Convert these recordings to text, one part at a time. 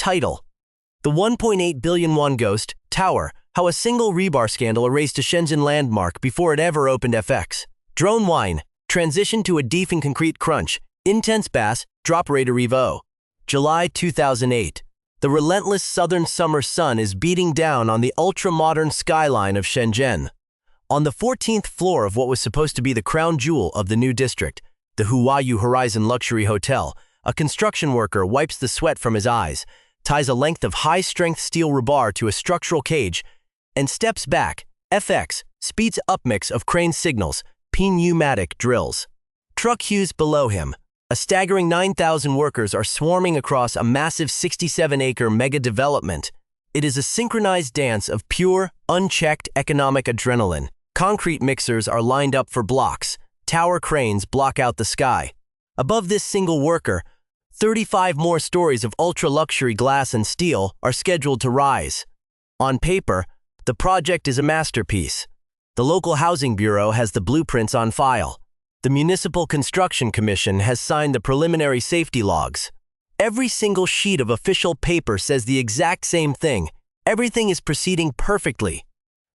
Title: The 1.8 billion won ghost tower, how a single rebar scandal erased a Shenzhen landmark before it ever opened FX. Drone wine, transition to a deep and concrete crunch, intense bass, drop radar revo. July 2008. The relentless southern summer sun is beating down on the ultra-modern skyline of Shenzhen. On the 14th floor of what was supposed to be the crown jewel of the new district, the Huayu Horizon Luxury Hotel, a construction worker wipes the sweat from his eyes, ties a length of high-strength steel rebar to a structural cage, and steps back. FX speeds up mix of crane signals, pneumatic drills. Truck hues below him. A staggering 9,000 workers are swarming across a massive 67-acre mega-development. It is a synchronized dance of pure, unchecked economic adrenaline. Concrete mixers are lined up for blocks. Tower cranes block out the sky. Above this single worker, 35 more stories of ultra-luxury glass and steel are scheduled to rise. On paper, the project is a masterpiece. The local housing bureau has the blueprints on file. The Municipal Construction Commission has signed the preliminary safety logs. Every single sheet of official paper says the exact same thing. Everything is proceeding perfectly.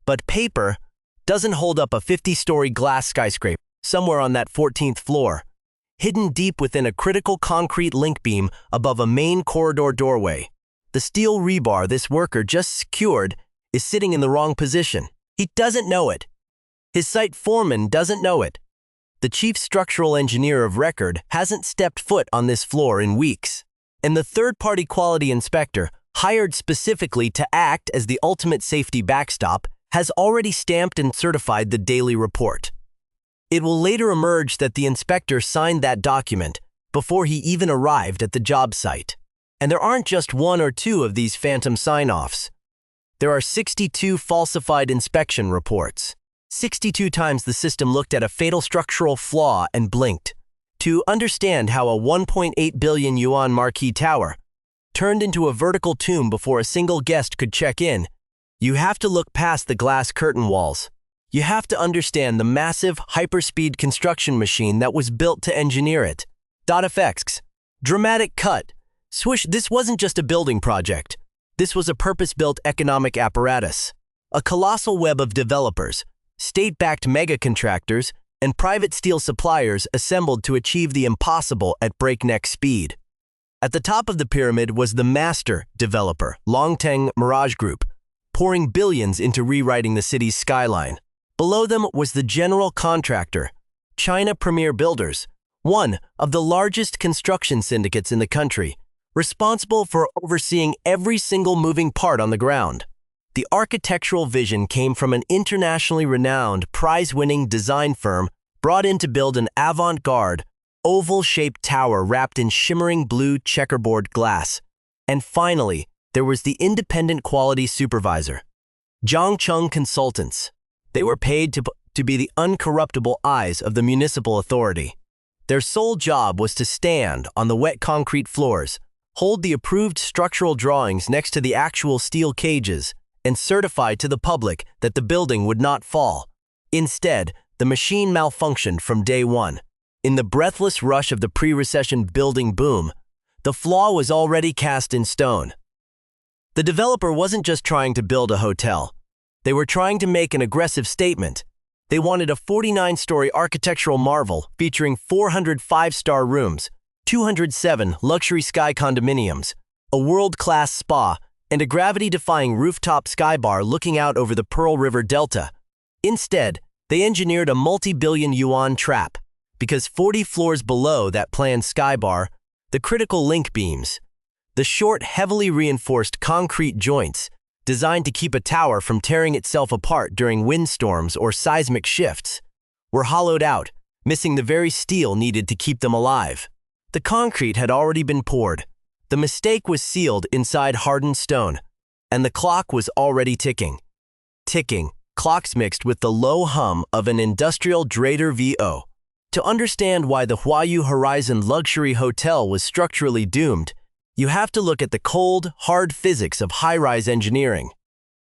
But paper doesn't hold up a 50-story glass skyscraper somewhere on that 14th floor, hidden deep within a critical concrete link beam above a main corridor doorway. The steel rebar this worker just secured is sitting in the wrong position. He doesn't know it. His site foreman doesn't know it. The chief structural engineer of record hasn't stepped foot on this floor in weeks. And the third-party quality inspector, hired specifically to act as the ultimate safety backstop, has already stamped and certified the daily report. It will later emerge that the inspector signed that document before he even arrived at the job site. And there aren't just one or two of these phantom sign-offs. There are 62 falsified inspection reports. 62 times the system looked at a fatal structural flaw and blinked. To understand how a 1.8 billion yuan marquee tower turned into a vertical tomb before a single guest could check in, you have to look past the glass curtain walls. You have to understand the massive, hyperspeed construction machine that was built to engineer it. FX. Dramatic cut. Swish, this wasn't just a building project. This was a purpose-built economic apparatus. A colossal web of developers, state-backed mega-contractors, and private steel suppliers assembled to achieve the impossible at breakneck speed. At the top of the pyramid was the master developer, Longteng Mirage Group, pouring billions into rewriting the city's skyline. Below them was the general contractor, China Premier Builders, one of the largest construction syndicates in the country, responsible for overseeing every single moving part on the ground. The architectural vision came from an internationally renowned, prize-winning design firm brought in to build an avant-garde, oval-shaped tower wrapped in shimmering blue checkerboard glass. And finally, there was the independent quality supervisor, Zhangcheng Consultants. They were paid to be the uncorruptible eyes of the municipal authority. Their sole job was to stand on the wet concrete floors, hold the approved structural drawings next to the actual steel cages, and certify to the public that the building would not fall. Instead, the machine malfunctioned from day one. In the breathless rush of the pre-recession building boom, the flaw was already cast in stone. The developer wasn't just trying to build a hotel. They were trying to make an aggressive statement. They wanted a 49-story architectural marvel featuring 400 five-star rooms, 207 luxury sky condominiums, a world-class spa, and a gravity-defying rooftop skybar looking out over the Pearl River Delta. Instead, they engineered a multi-billion yuan trap, because 40 floors below that planned skybar, the critical link beams, the short, heavily reinforced concrete joints designed to keep a tower from tearing itself apart during windstorms or seismic shifts, were hollowed out, missing the very steel needed to keep them alive. The concrete had already been poured. The mistake was sealed inside hardened stone, and the clock was already ticking. Ticking, clocks mixed with the low hum of an industrial Drader VO. To understand why the Huayu Horizon Luxury Hotel was structurally doomed, you have to look at the cold, hard physics of high-rise engineering.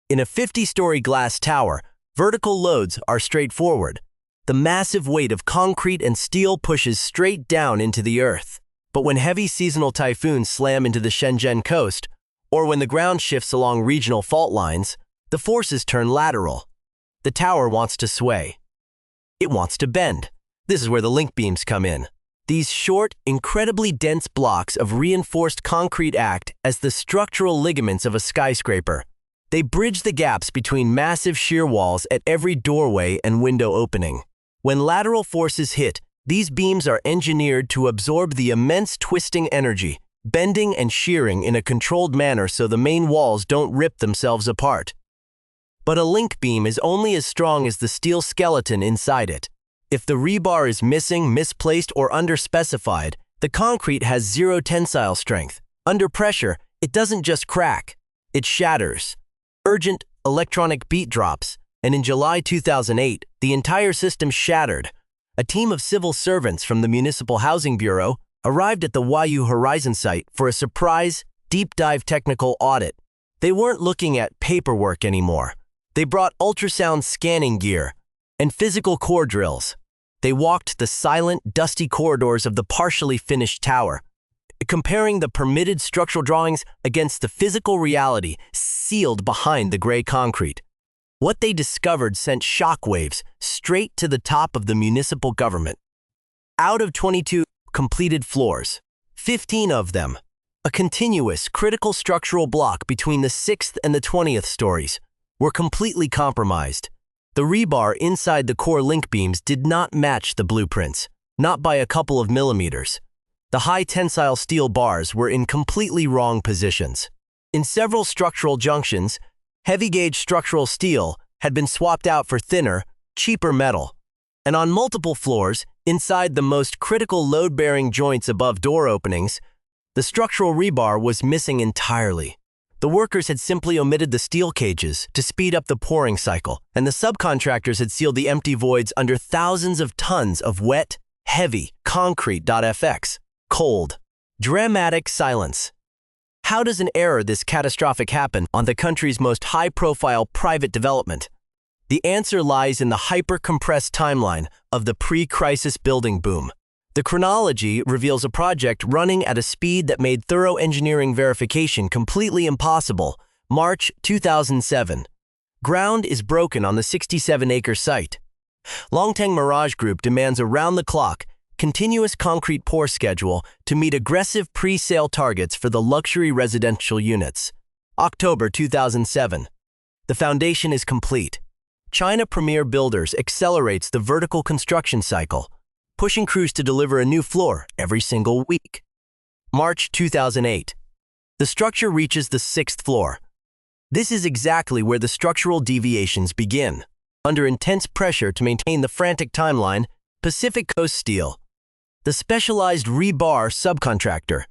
In a 50-story glass tower, vertical loads are straightforward. The massive weight of concrete and steel pushes straight down into the earth. But when heavy seasonal typhoons slam into the Shenzhen coast, Or when the ground shifts along regional fault lines, the forces turn lateral. The tower wants to sway. It wants to bend. This is where the link beams come in. These short, incredibly dense blocks of reinforced concrete act as the structural ligaments of a skyscraper. They bridge the gaps between massive shear walls at every doorway and window opening. When lateral forces hit, these beams are engineered to absorb the immense twisting energy, bending and shearing in a controlled manner so the main walls don't rip themselves apart. But a link beam is only as strong as the steel skeleton inside it. If the rebar is missing, misplaced, or underspecified, the concrete has zero tensile strength. Under pressure, it doesn't just crack, it shatters. Urgent electronic beat drops, and in July 2008, the entire system shattered. A team of civil servants from the Municipal Housing Bureau arrived at the Yu Horizon site for a surprise, deep-dive technical audit. They weren't looking at paperwork anymore. They brought ultrasound scanning gear and physical core drills. They walked the silent, dusty corridors of the partially finished tower, comparing the permitted structural drawings against the physical reality sealed behind the gray concrete. What they discovered sent shockwaves straight to the top of the municipal government. Out of 22 completed floors, 15 of them, a continuous, critical structural block between the 6th and the 20th stories, were completely compromised. The rebar inside the core link beams did not match the blueprints, not by a couple of millimeters. The high tensile steel bars were in completely wrong positions. In several structural junctions, heavy-gauge structural steel had been swapped out for thinner, cheaper metal. And on multiple floors, inside the most critical load-bearing joints above door openings, the structural rebar was missing entirely. The workers had simply omitted the steel cages to speed up the pouring cycle, and the subcontractors had sealed the empty voids under thousands of tons of wet, heavy concrete.fx. Cold, dramatic silence. How does an error this catastrophic happen on the country's most high-profile private development? The answer lies in the hyper-compressed timeline of the pre-crisis building boom. The chronology reveals a project running at a speed that made thorough engineering verification completely impossible. March 2007. Ground is broken on the 67-acre site. Longtang Mirage Group demands around-the-clock, continuous concrete pour schedule to meet aggressive pre-sale targets for the luxury residential units. October 2007. The foundation is complete. China Premier Builders accelerates the vertical construction cycle, pushing crews to deliver a new floor every single week. March 2008. The structure reaches the 6th floor. This is exactly where the structural deviations begin. Under intense pressure to maintain the frantic timeline, Pacific Coast Steel, the specialized rebar subcontractor,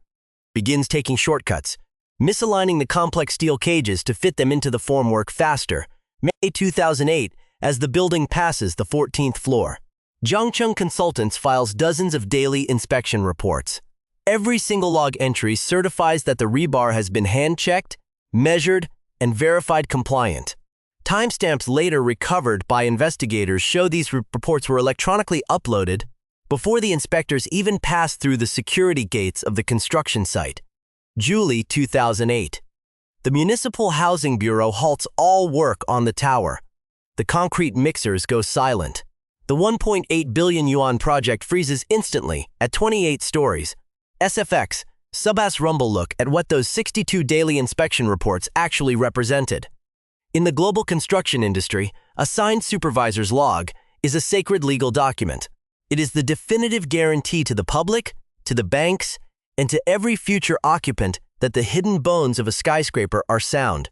begins taking shortcuts, misaligning the complex steel cages to fit them into the formwork faster. May 2008, as the building passes the 14th floor. Zhangcheng Consultants files dozens of daily inspection reports. Every single log entry certifies that the rebar has been hand-checked, measured, and verified compliant. Timestamps later recovered by investigators show these reports were electronically uploaded before the inspectors even passed through the security gates of the construction site. July 2008. The Municipal Housing Bureau halts all work on the tower. The concrete mixers go silent. The 1.8 billion yuan project freezes instantly at 28 stories. SFX, subass rumble look at what those 62 daily inspection reports actually represented. In the global construction industry, a signed supervisor's log is a sacred legal document. It is the definitive guarantee to the public, to the banks, and to every future occupant that the hidden bones of a skyscraper are sound.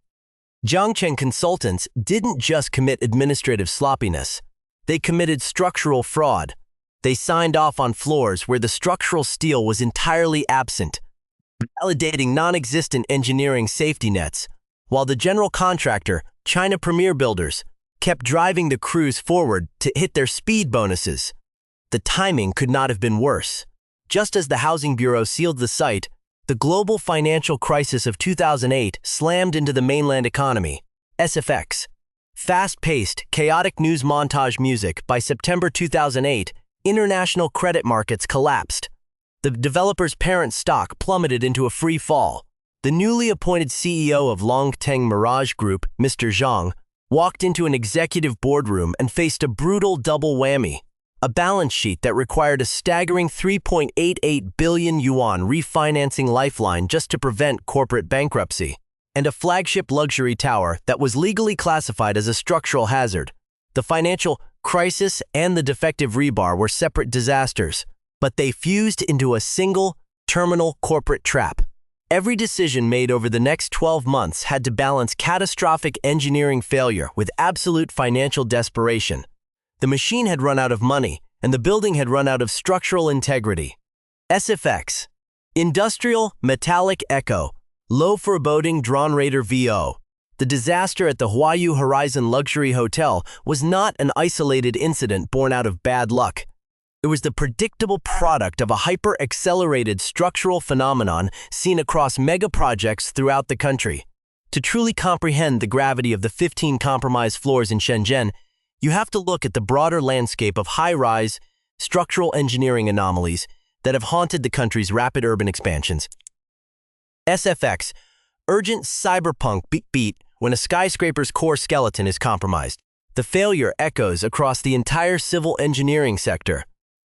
Zhangcheng Consultants didn't just commit administrative sloppiness. They committed structural fraud. They signed off on floors where the structural steel was entirely absent, validating non-existent engineering safety nets, while the general contractor, China Premier Builders, kept driving the crews forward to hit their speed bonuses. The timing could not have been worse. Just as the Housing Bureau sealed the site, the global financial crisis of 2008 slammed into the mainland economy. SFX. Fast-paced, chaotic news montage music. By September 2008, international credit markets collapsed. The developer's parent stock plummeted into a free fall. The newly appointed CEO of Longteng Mirage Group, Mr. Zhang, walked into an executive boardroom and faced a brutal double whammy: a balance sheet that required a staggering 3.88 billion yuan refinancing lifeline just to prevent corporate bankruptcy, and a flagship luxury tower that was legally classified as a structural hazard. The financial crisis and the defective rebar were separate disasters, but they fused into a single, terminal corporate trap. Every decision made over the next 12 months had to balance catastrophic engineering failure with absolute financial desperation. The machine had run out of money, and the building had run out of structural integrity. SFX. Industrial Metallic Echo. Low foreboding Drone Raider VO. The disaster at the Huayu Horizon Luxury Hotel was not an isolated incident born out of bad luck. It was the predictable product of a hyper-accelerated structural phenomenon seen across mega projects throughout the country. To truly comprehend the gravity of the 15 compromised floors in Shenzhen, you have to look at the broader landscape of high-rise, structural engineering anomalies that have haunted the country's rapid urban expansions. SFX, urgent cyberpunk beat when a skyscraper's core skeleton is compromised. The failure echoes across the entire civil engineering sector.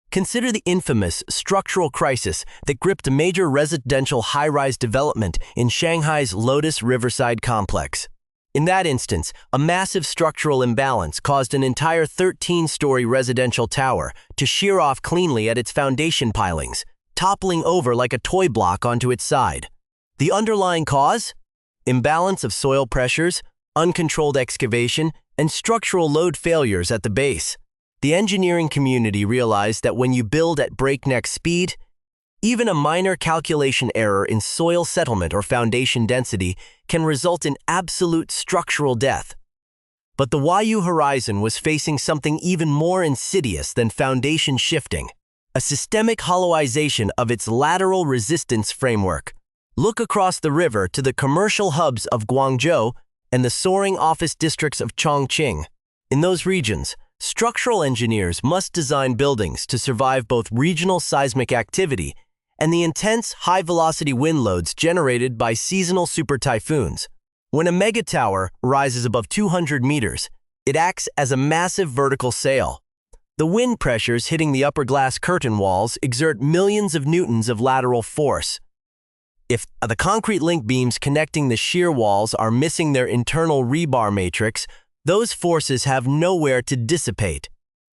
Consider the infamous structural crisis that gripped a major residential high-rise development in Shanghai's Lotus Riverside complex. In that instance, a massive structural imbalance caused an entire 13-story residential tower to shear off cleanly at its foundation pilings, toppling over like a toy block onto its side. The underlying cause? Imbalance of soil pressures, uncontrolled excavation, and structural load failures at the base. The engineering community realized that when you build at breakneck speed, even a minor calculation error in soil settlement or foundation density can result in absolute structural death. But the Huayu Horizon was facing something even more insidious than foundation shifting: a systemic hollowization of its lateral resistance framework. Look across the river to the commercial hubs of Guangzhou and the soaring office districts of Chongqing. In those regions, structural engineers must design buildings to survive both regional seismic activity and the intense high-velocity wind loads generated by seasonal super typhoons. When a megatower rises above 200 meters, it acts as a massive vertical sail. The wind pressures hitting the upper glass curtain walls exert millions of newtons of lateral force. If the concrete link beams connecting the shear walls are missing their internal rebar matrix, those forces have nowhere to dissipate.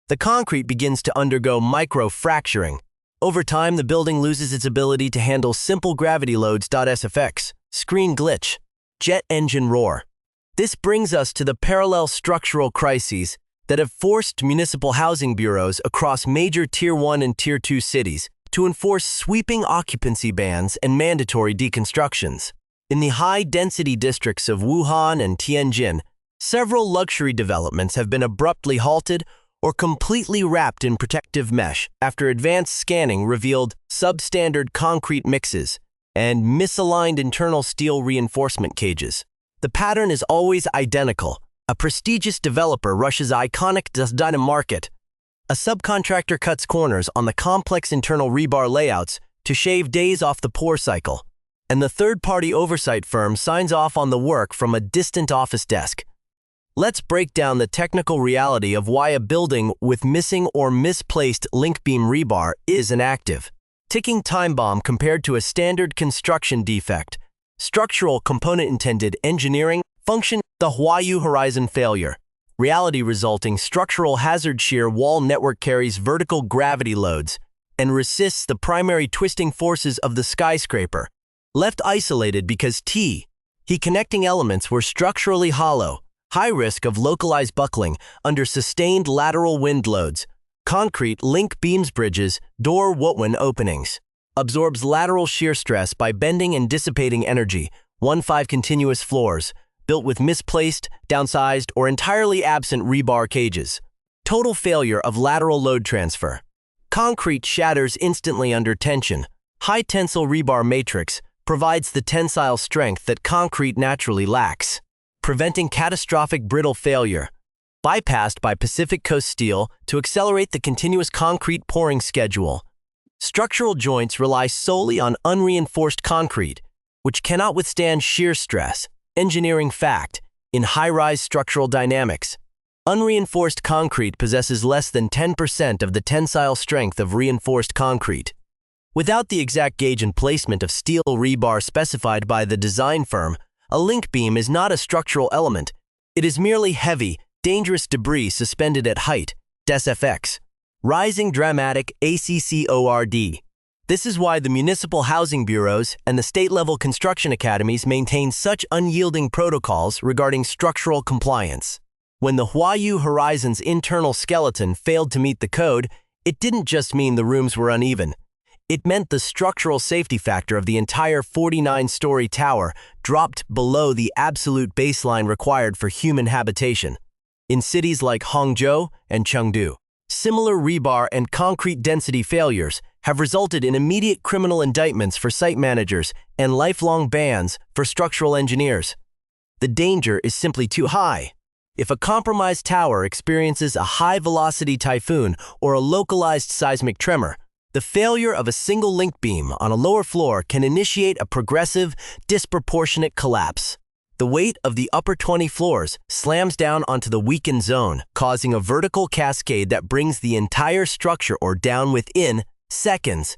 The concrete begins to undergo micro-fracturing. Over time, the building loses its ability to handle simple gravity loads. SFX, screen glitch, jet engine roar. This brings us to the parallel structural crises that have forced municipal housing bureaus across major Tier 1 and Tier 2 cities to enforce sweeping occupancy bans and mandatory deconstructions. In the high-density districts of Wuhan and Tianjin, several luxury developments have been abruptly halted or completely wrapped in protective mesh after advanced scanning revealed substandard concrete mixes and misaligned internal steel reinforcement cages. The pattern is always identical. A prestigious developer rushes iconic design market. A subcontractor cuts corners on the complex internal rebar layouts to shave days off the pour cycle, and the third-party oversight firm signs off on the work from a distant office desk. Let's break down the technical reality of why a building with missing or misplaced link beam rebar is an active ticking time bomb compared to a standard construction defect. Structural component intended engineering function: the Huayu Horizon failure. Reality resulting structural hazard: shear wall network carries vertical gravity loads and resists the primary twisting forces of the skyscraper. Left isolated because He connecting elements were structurally hollow. High risk of localized buckling under sustained lateral wind loads. Concrete link beams bridges, door Wotwin openings. Absorbs lateral shear stress by bending and dissipating energy. 1-5 continuous floors, built with misplaced, downsized, or entirely absent rebar cages. Total failure of lateral load transfer. Concrete shatters instantly under tension. High tensile rebar matrix provides the tensile strength that concrete naturally lacks, preventing catastrophic brittle failure. Bypassed by Pacific Coast Steel to accelerate the continuous concrete pouring schedule. Structural joints rely solely on unreinforced concrete, which cannot withstand shear stress. Engineering fact: in high-rise structural dynamics, unreinforced concrete possesses less than 10% of the tensile strength of reinforced concrete. Without the exact gauge and placement of steel rebar specified by the design firm, a link beam is not a structural element. It is merely heavy, dangerous debris suspended at height, DESFX. Rising dramatic ACCORD. This is why the municipal housing bureaus and the state-level construction academies maintain such unyielding protocols regarding structural compliance. When the Huayu Horizon's internal skeleton failed to meet the code, it didn't just mean the rooms were uneven. It meant the structural safety factor of the entire 49-story tower dropped below the absolute baseline required for human habitation. In cities like Hangzhou and Chengdu, similar rebar and concrete density failures have resulted in immediate criminal indictments for site managers and lifelong bans for structural engineers. The danger is simply too high. If a compromised tower experiences a high-velocity typhoon or a localized seismic tremor, the failure of a single link beam on a lower floor can initiate a progressive, disproportionate collapse. The weight of the upper 20 floors slams down onto the weakened zone, causing a vertical cascade that brings the entire structure down within seconds.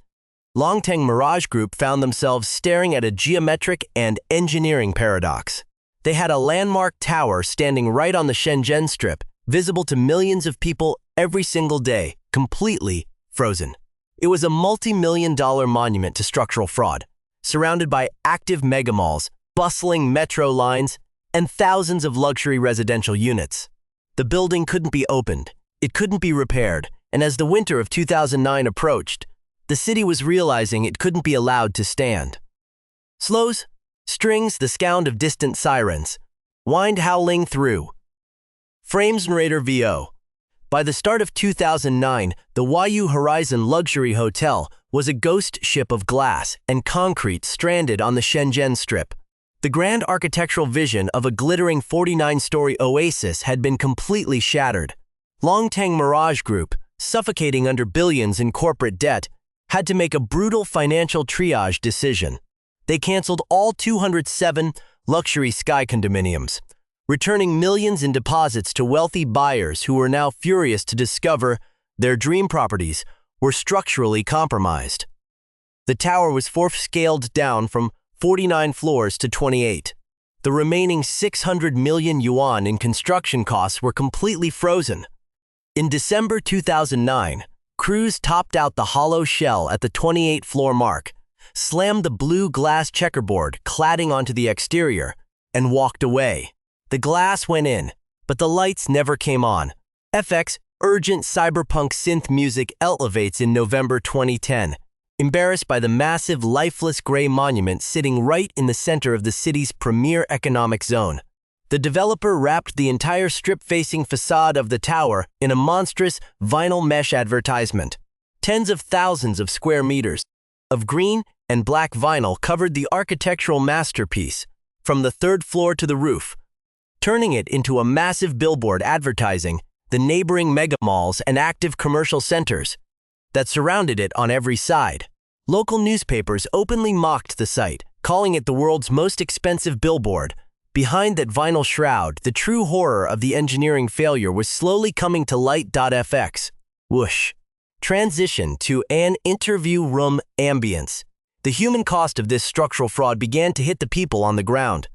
Longteng Mirage Group found themselves staring at a geometric and engineering paradox. They had a landmark tower standing right on the Shenzhen Strip, visible to millions of people every single day, completely frozen. It was a multi-million-dollar monument to structural fraud, surrounded by active megamalls, bustling metro lines, and thousands of luxury residential units. The building couldn't be opened, it couldn't be repaired, and as the winter of 2009 approached, the city was realizing it couldn't be allowed to stand. Slows, strings, the sound of distant sirens, wind howling through. Frames narrator VO. By the start of 2009, the Huayu Horizon Luxury Hotel was a ghost ship of glass and concrete stranded on the Shenzhen Strip. The grand architectural vision of a glittering 49-story oasis had been completely shattered. Longteng Mirage Group, suffocating under billions in corporate debt, had to make a brutal financial triage decision. They canceled all 207 luxury sky condominiums, returning millions in deposits to wealthy buyers who were now furious to discover their dream properties were structurally compromised. The tower was scaled down from 49 floors to 28. The remaining 600 million yuan in construction costs were completely frozen. In December 2009, crews topped out the hollow shell at the 28-floor mark, slammed the blue glass checkerboard cladding onto the exterior, and walked away. The glass went in, but the lights never came on. FX urgent cyberpunk synth music elevates in November 2010, embarrassed by the massive lifeless gray monument sitting right in the center of the city's premier economic zone. The developer wrapped the entire strip-facing facade of the tower in a monstrous vinyl mesh advertisement. Tens of thousands of square meters of green and black vinyl covered the architectural masterpiece from the third floor to the roof, turning it into a massive billboard advertising the neighboring megamalls and active commercial centers that surrounded it on every side. Local newspapers openly mocked the site, calling it the world's most expensive billboard. Behind that vinyl shroud, the true horror of the engineering failure was slowly coming to light. FX. Whoosh. Transition to an interview room ambience. The human cost of this structural fraud began to hit the people on the ground.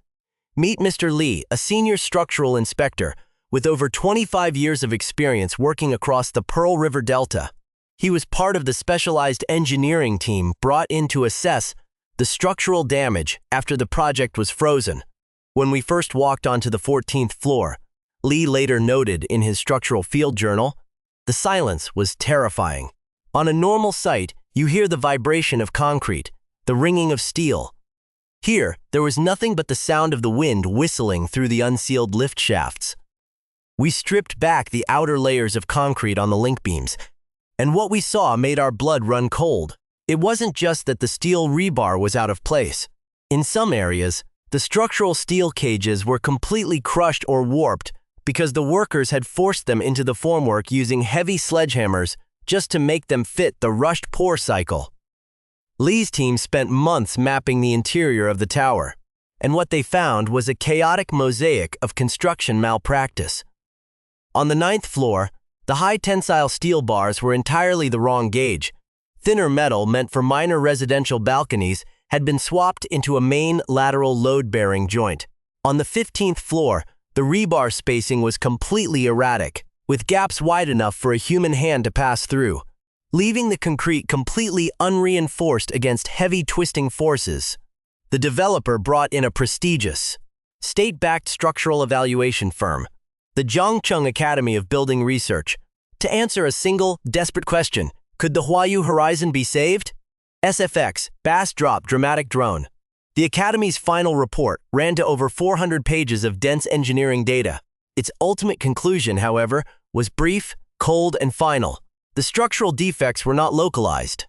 Meet Mr. Li, a senior structural inspector with over 25 years of experience working across the Pearl River Delta. He was part of the specialized engineering team brought in to assess the structural damage after the project was frozen. When we first walked onto the 14th floor, Li later noted in his structural field journal, the silence was terrifying. On a normal site, you hear the vibration of concrete, the ringing of steel. Here, there was nothing but the sound of the wind whistling through the unsealed lift shafts. We stripped back the outer layers of concrete on the link beams, and what we saw made our blood run cold. It wasn't just that the steel rebar was out of place. In some areas, the structural steel cages were completely crushed or warped because the workers had forced them into the formwork using heavy sledgehammers just to make them fit the rushed pour cycle. Lee's team spent months mapping the interior of the tower, and what they found was a chaotic mosaic of construction malpractice. On the 9th floor, the high-tensile steel bars were entirely the wrong gauge. Thinner metal meant for minor residential balconies had been swapped into a main lateral load-bearing joint. On the 15th floor, the rebar spacing was completely erratic, with gaps wide enough for a human hand to pass through, leaving the concrete completely unreinforced against heavy twisting forces. The developer brought in a prestigious, state-backed structural evaluation firm, the Zhangcheng Academy of Building Research, to answer a single, desperate question: could the Huayu Horizon be saved? SFX, Bass Drop Dramatic Drone. The Academy's final report ran to over 400 pages of dense engineering data. Its ultimate conclusion, however, was brief, cold, and final. The structural defects were not localized,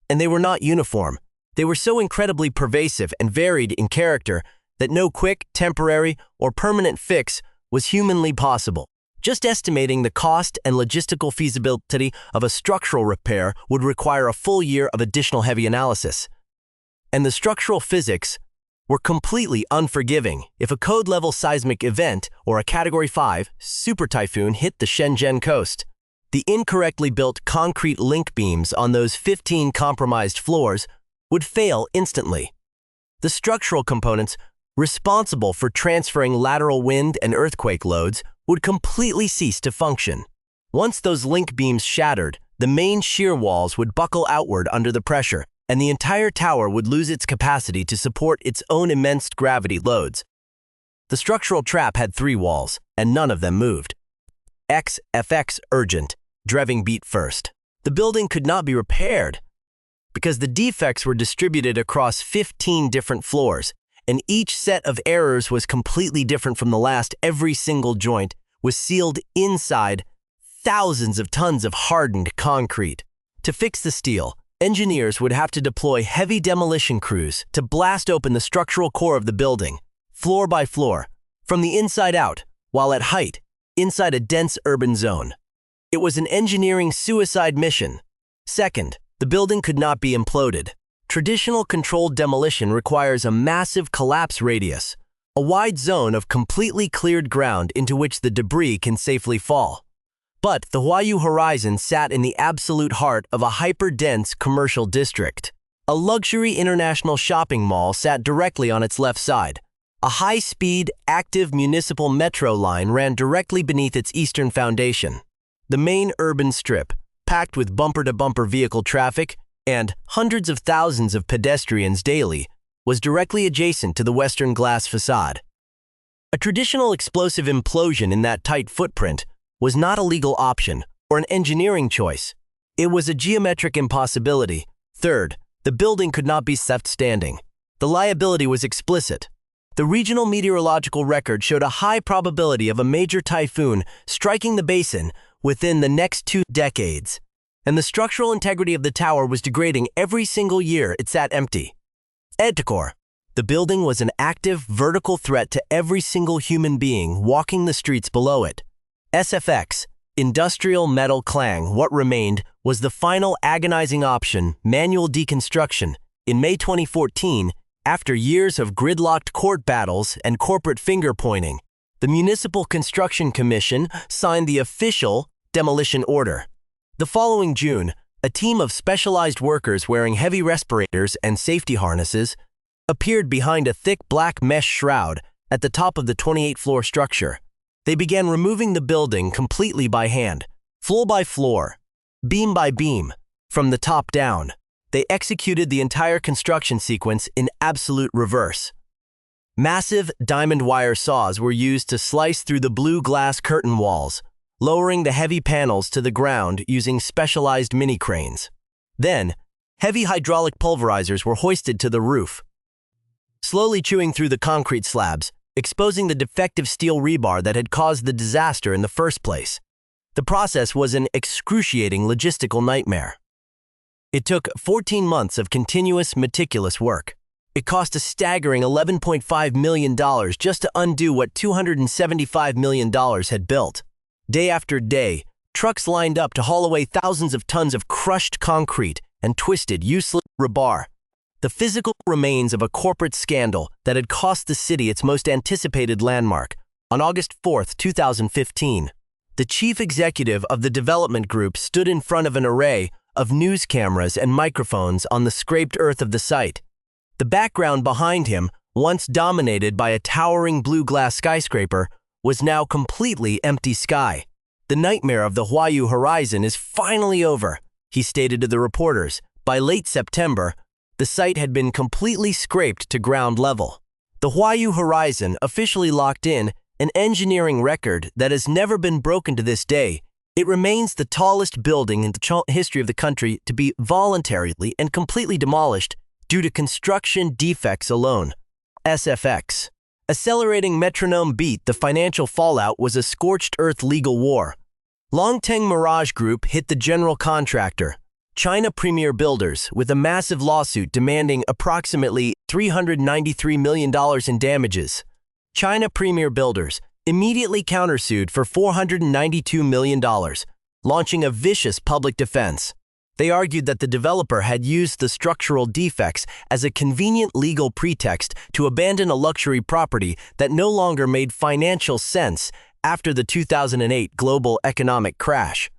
and they were not uniform. They were so incredibly pervasive and varied in character that no quick, temporary, or permanent fix was humanly possible. Just estimating the cost and logistical feasibility of a structural repair would require a full year of additional heavy analysis. And the structural physics were completely unforgiving. If a code-level seismic event or a Category 5 super typhoon hit the Shenzhen coast, the incorrectly built concrete link beams on those 15 compromised floors would fail instantly. The structural components responsible for transferring lateral wind and earthquake loads would completely cease to function. Once those link beams shattered, the main shear walls would buckle outward under the pressure, and the entire tower would lose its capacity to support its own immense gravity loads. The structural trap had 3 walls, and none of them moved. XFX urgent, Dreving beat first. The building could not be repaired because the defects were distributed across 15 different floors, and each set of errors was completely different from the last. Every single joint was sealed inside thousands of tons of hardened concrete. To fix the steel, engineers would have to deploy heavy demolition crews to blast open the structural core of the building, floor by floor, from the inside out, while at height, inside a dense urban zone. It was an engineering suicide mission. Second, the building could not be imploded. Traditional controlled demolition requires a massive collapse radius, a wide zone of completely cleared ground into which the debris can safely fall. But the Huayu Horizon sat in the absolute heart of a hyper-dense commercial district. A luxury international shopping mall sat directly on its left side. A high-speed, active municipal metro line ran directly beneath its eastern foundation. The main urban strip, packed with bumper-to-bumper vehicle traffic and hundreds of thousands of pedestrians daily, was directly adjacent to the western glass facade. A traditional explosive implosion in that tight footprint was not a legal option or an engineering choice. It was a geometric impossibility. Third, the building could not be left standing. The liability was explicit. The regional meteorological record showed a high probability of a major typhoon striking the basin within the next 2 decades, and the structural integrity of the tower was degrading every single year it sat empty. Edcore. The building was an active, vertical threat to every single human being walking the streets below it. SFX. Industrial metal clang. What remained was the final agonizing option, manual deconstruction. In May 2014, after years of gridlocked court battles and corporate finger-pointing, the Municipal Construction Commission signed the official demolition order. The following June, a team of specialized workers wearing heavy respirators and safety harnesses appeared behind a thick black mesh shroud at the top of the 28-floor structure. They began removing the building completely by hand, floor by floor, beam by beam, from the top down. They executed the entire construction sequence in absolute reverse. Massive diamond wire saws were used to slice through the blue glass curtain walls, lowering the heavy panels to the ground using specialized mini cranes. Then, heavy hydraulic pulverizers were hoisted to the roof, slowly chewing through the concrete slabs, exposing the defective steel rebar that had caused the disaster in the first place. The process was an excruciating logistical nightmare. It took 14 months of continuous, meticulous work. It cost a staggering $11.5 million just to undo what $275 million had built. Day after day, trucks lined up to haul away thousands of tons of crushed concrete and twisted, useless rebar. the physical remains of a corporate scandal that had cost the city its most anticipated landmark. On August 4, 2015, the chief executive of the development group stood in front of an array of news cameras and microphones on the scraped earth of the site. The background behind him, once dominated by a towering blue glass skyscraper, was now completely empty sky. "The nightmare of the Huayu horizon is finally over," he stated to the reporters. By late September, the site had been completely scraped to ground level. The Huayu horizon officially locked in an engineering record that has never been broken to this day. It remains the tallest building in the history of the country to be voluntarily and completely demolished due to construction defects alone. SFX. Accelerating metronome beat, the financial fallout was a scorched earth legal war. Longteng Mirage Group hit the general contractor, China Premier Builders, with a massive lawsuit demanding approximately $393 million in damages. China Premier Builders immediately countersued for $492 million, launching a vicious public defense. They argued that the developer had used the structural defects as a convenient legal pretext to abandon a luxury property that no longer made financial sense after the 2008 global economic crash.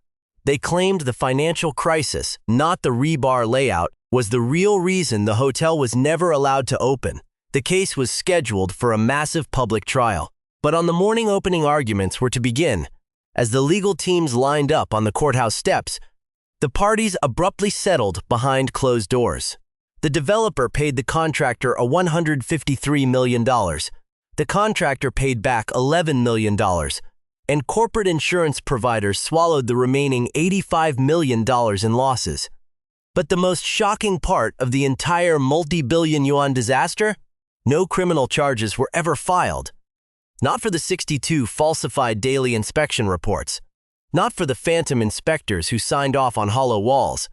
They claimed the financial crisis, not the rebar layout, was the real reason the hotel was never allowed to open. The case was scheduled for a massive public trial. But on the morning opening arguments were to begin. As the legal teams lined up on the courthouse steps, the parties abruptly settled behind closed doors. The developer paid the contractor a $153 million. The contractor paid back $11 million, and corporate insurance providers swallowed the remaining $85 million in losses. But the most shocking part of the entire multi-billion yuan disaster? No criminal charges were ever filed. Not for the 62 falsified daily inspection reports, not for the phantom inspectors who signed off on hollow walls,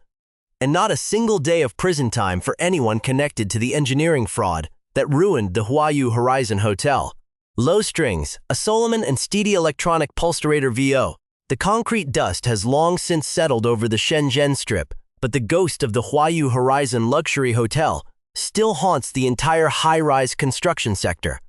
and not a single day of prison time for anyone connected to the engineering fraud that ruined the Huayu Horizon Hotel. Low strings, a Solomon and Steedy electronic pulserator VO. The concrete dust has long since settled over the Shenzhen Strip, but the ghost of the Huayu Horizon luxury hotel still haunts the entire high-rise construction sector.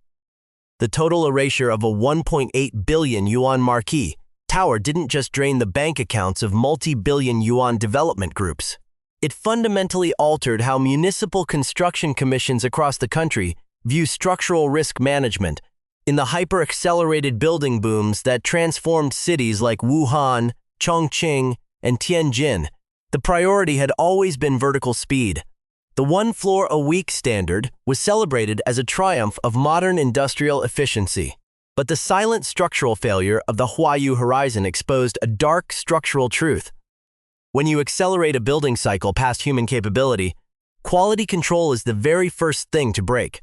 The total erasure of a 1.8 billion yuan marquee tower didn't just drain the bank accounts of multi-billion yuan development groups. It fundamentally altered how municipal construction commissions across the country view structural risk management. In the hyper-accelerated building booms that transformed cities like Wuhan, Chongqing, and Tianjin, the priority had always been vertical speed. The one-floor-a-week standard was celebrated as a triumph of modern industrial efficiency. But the silent structural failure of the Huayu Horizon exposed a dark structural truth. When you accelerate a building cycle past human capability, quality control is the very first thing to break.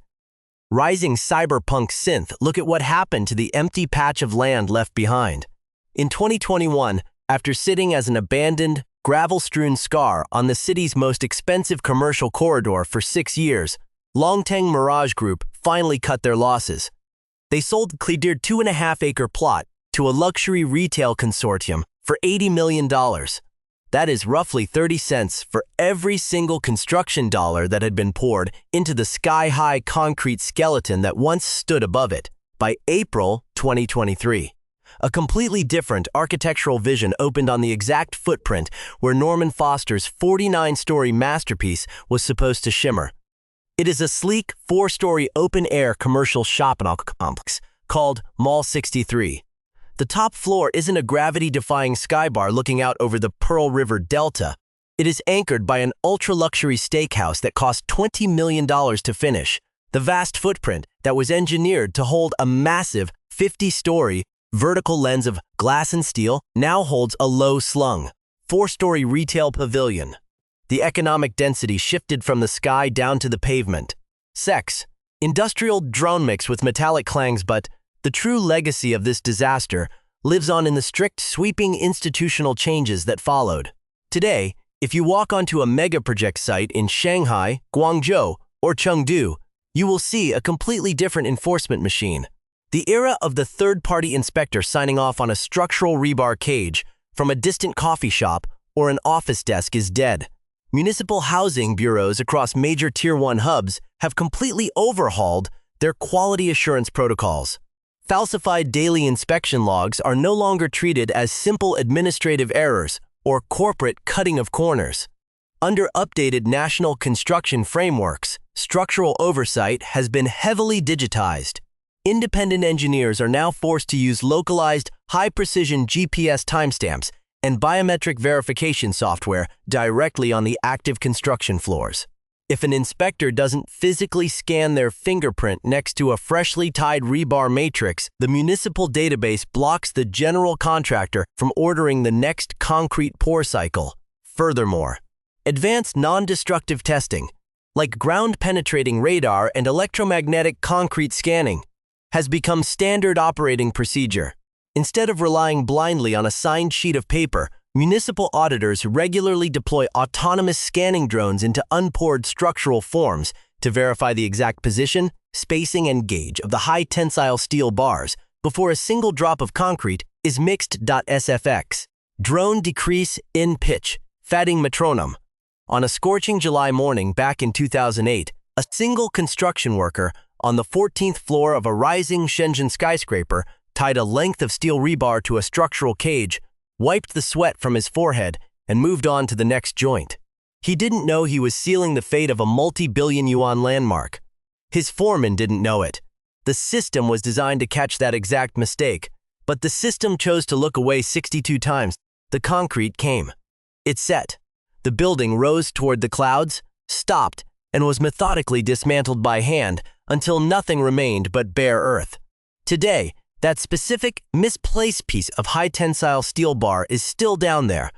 Rising cyberpunk synth, look at what happened to the empty patch of land left behind. In 2021, after sitting as an abandoned, gravel-strewn scar on the city's most expensive commercial corridor for 6 years, Longteng Mirage Group finally cut their losses. They sold the cleared 2.5-acre plot to a luxury retail consortium for $80 million. That is roughly 30 cents for every single construction dollar that had been poured into the sky-high concrete skeleton that once stood above it. By April 2023, a completely different architectural vision opened on the exact footprint where Norman Foster's 49-story masterpiece was supposed to shimmer. It is a sleek, 4-story open-air commercial shopping complex called Mall 63. The top floor isn't a gravity-defying skybar looking out over the Pearl River Delta. It is anchored by an ultra-luxury steakhouse that cost $20 million to finish. The vast footprint that was engineered to hold a massive 50-story vertical lens of glass and steel now holds a low-slung 4-story retail pavilion. The economic density shifted from the sky down to the pavement. Sex, industrial drone mix with metallic clangs, but the true legacy of this disaster lives on in the strict, sweeping institutional changes that followed. Today, if you walk onto a mega-project site in Shanghai, Guangzhou, or Chengdu, you will see a completely different enforcement machine. The era of the third-party inspector signing off on a structural rebar cage from a distant coffee shop or an office desk is dead. Municipal housing bureaus across major Tier 1 hubs have completely overhauled their quality assurance protocols. Falsified daily inspection logs are no longer treated as simple administrative errors or corporate cutting of corners. Under updated national construction frameworks, structural oversight has been heavily digitized. Independent engineers are now forced to use localized, high-precision GPS timestamps and biometric verification software directly on the active construction floors. If an inspector doesn't physically scan their fingerprint next to a freshly tied rebar matrix, the municipal database blocks the general contractor from ordering the next concrete pour cycle. Furthermore, advanced non-destructive testing, like ground-penetrating radar and electromagnetic concrete scanning, has become standard operating procedure. Instead of relying blindly on a signed sheet of paper, municipal auditors regularly deploy autonomous scanning drones into unpoured structural forms to verify the exact position, spacing, and gauge of the high-tensile steel bars before a single drop of concrete is mixed. SFX. Drone decrease in pitch, fatting metronome. On a scorching July morning back in 2008, a single construction worker on the 14th floor of a rising Shenzhen skyscraper tied a length of steel rebar to a structural cage, wiped the sweat from his forehead, and moved on to the next joint. He didn't know he was sealing the fate of a multi-billion yuan landmark. His foreman didn't know it. The system was designed to catch that exact mistake, but the system chose to look away 62 times. The concrete came. It set. The building rose toward the clouds, stopped, and was methodically dismantled by hand until nothing remained but bare earth. Today, that specific, misplaced piece of high-tensile steel bar is still down there,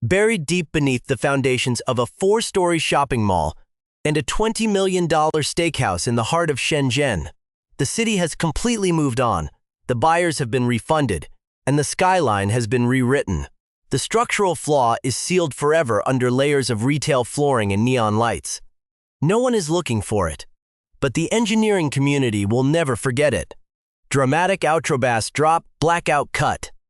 buried deep beneath the foundations of a 4-story shopping mall and a $20 million steakhouse in the heart of Shenzhen. The city has completely moved on, the buyers have been refunded, and the skyline has been rewritten. The structural flaw is sealed forever under layers of retail flooring and neon lights. No one is looking for it, but the engineering community will never forget it. Dramatic outro bass drop, blackout cut.